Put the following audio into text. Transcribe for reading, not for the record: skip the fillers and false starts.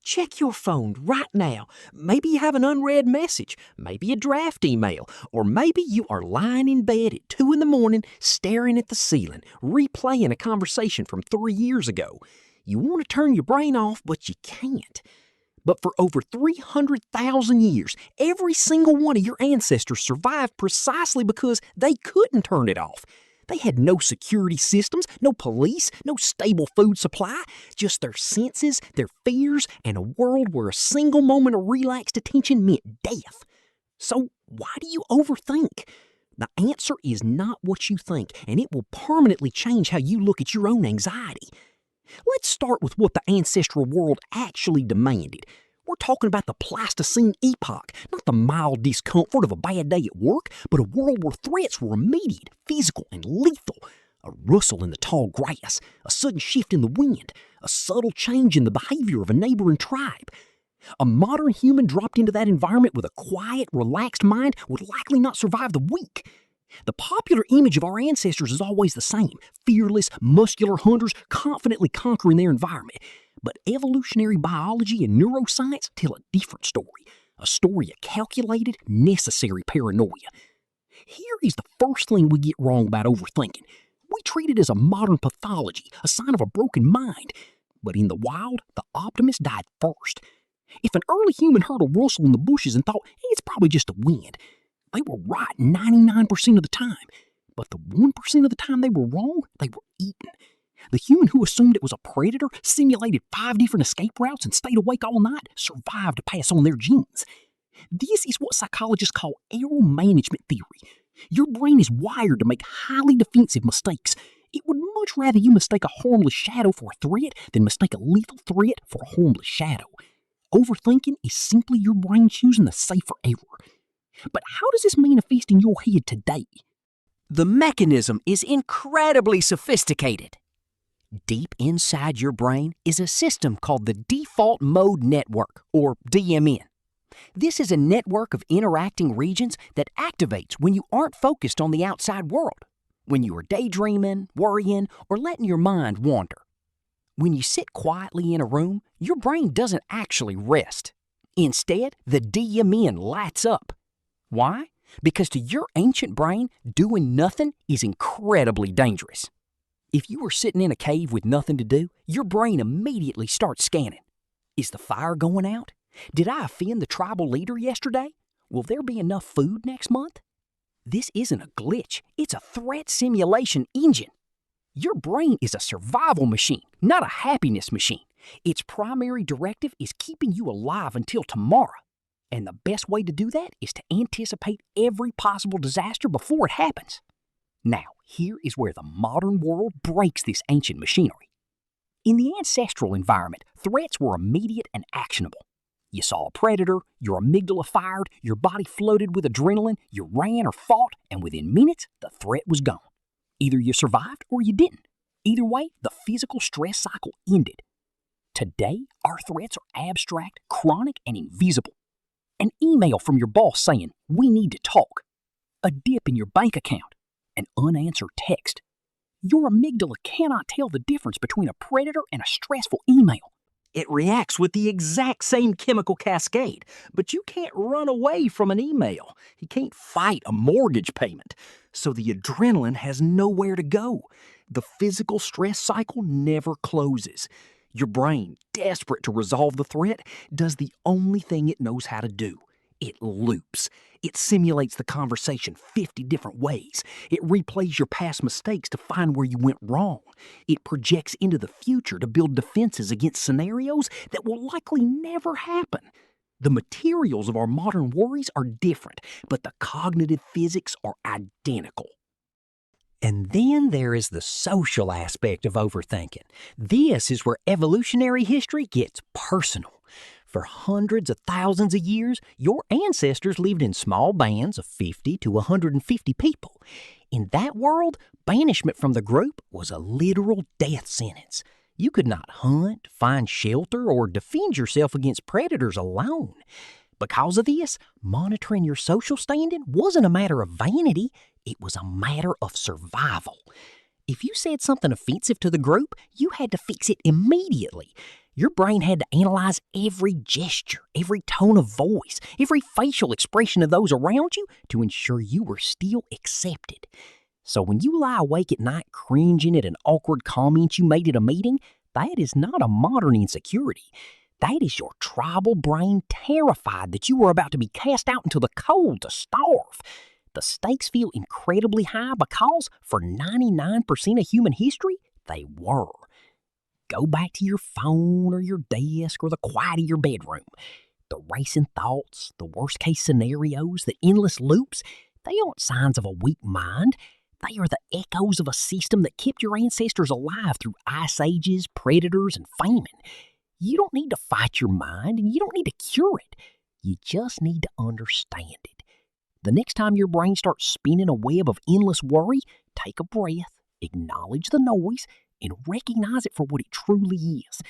Check your phone right now. Maybe you have an unread message, maybe a draft email, or maybe you are lying in bed at 2 in the morning staring at the ceiling, replaying a conversation from 3 years ago. You want to turn your brain off, but you can't. But for over 300,000 years, every single one of your ancestors survived precisely because they couldn't turn it off. They had no security systems, no police, no stable food supply, just their senses, their fears, and a world where a single moment of relaxed attention meant death. So why do you overthink? The answer is not what you think, and it will permanently change how you look at your own anxiety. Let's start with what the ancestral world actually demanded. We're talking about the Pleistocene epoch, not the mild discomfort of a bad day at work, but a world where threats were immediate, physical, and lethal. A rustle in the tall grass, a sudden shift in the wind, a subtle change in the behavior of a neighboring tribe. A modern human dropped into that environment with a quiet, relaxed mind would likely not survive the week. The popular image of our ancestors is always the same: fearless, muscular hunters confidently conquering their environment. But evolutionary biology and neuroscience tell a different story, a story of calculated, necessary paranoia. Here is the first thing we get wrong about overthinking. We treat it as a modern pathology, a sign of a broken mind. But in the wild, the optimist died first. If an early human heard a rustle in the bushes and thought, hey, it's probably just the wind, they were right 99% of the time. But the 1% of the time they were wrong, they were eaten. The human who assumed it was a predator, simulated 5 different escape routes, and stayed awake all night survived to pass on their genes. This is what psychologists call error management theory. Your brain is wired to make highly defensive mistakes. It would much rather you mistake a harmless shadow for a threat than mistake a lethal threat for a harmless shadow. Overthinking is simply your brain choosing the safer error. But how does this manifest in your head today? The mechanism is incredibly sophisticated. Deep inside your brain is a system called the Default Mode Network, or DMN. This is a network of interacting regions that activates when you aren't focused on the outside world, when you are daydreaming, worrying, or letting your mind wander. When you sit quietly in a room, your brain doesn't actually rest. Instead, the DMN lights up. Why? Because to your ancient brain, doing nothing is incredibly dangerous. If you were sitting in a cave with nothing to do, your brain immediately starts scanning. Is the fire going out? Did I offend the tribal leader yesterday? Will there be enough food next month? This isn't a glitch. It's a threat simulation engine. Your brain is a survival machine, not a happiness machine. Its primary directive is keeping you alive until tomorrow. And the best way to do that is to anticipate every possible disaster before it happens. Now, here is where the modern world breaks this ancient machinery. In the ancestral environment, threats were immediate and actionable. You saw a predator, your amygdala fired, your body floated with adrenaline, you ran or fought, and within minutes, the threat was gone. Either you survived or you didn't. Either way, the physical stress cycle ended. Today, our threats are abstract, chronic, and invisible. An email from your boss saying, "We need to talk." A dip in your bank account. An unanswered text. Your amygdala cannot tell the difference between a predator and a stressful email. It reacts with the exact same chemical cascade, but you can't run away from an email. You can't fight a mortgage payment. So the adrenaline has nowhere to go. The physical stress cycle never closes. Your brain, desperate to resolve the threat, does the only thing it knows how to do. It loops. It simulates the conversation 50 different ways. It replays your past mistakes to find where you went wrong. It projects into the future to build defenses against scenarios that will likely never happen. The materials of our modern worries are different, but the cognitive physics are identical. And then there is the social aspect of overthinking. This is where evolutionary history gets personal. For hundreds of thousands of years, your ancestors lived in small bands of 50 to 150 people. In that world, banishment from the group was a literal death sentence. You could not hunt, find shelter, or defend yourself against predators alone. Because of this, monitoring your social standing wasn't a matter of vanity, it was a matter of survival. If you said something offensive to the group, you had to fix it immediately. Your brain had to analyze every gesture, every tone of voice, every facial expression of those around you to ensure you were still accepted. So when you lie awake at night cringing at an awkward comment you made at a meeting, that is not a modern insecurity. That is your tribal brain terrified that you were about to be cast out into the cold to starve. The stakes feel incredibly high because, for 99% of human history, they were. Go back to your phone or your desk or the quiet of your bedroom. The racing thoughts, the worst case scenarios, the endless loops, they aren't signs of a weak mind. They are the echoes of a system that kept your ancestors alive through ice ages, predators, and famine. You don't need to fight your mind and you don't need to cure it. You just need to understand it. The next time your brain starts spinning a web of endless worry, take a breath, acknowledge the noise, and recognize it for what it truly is.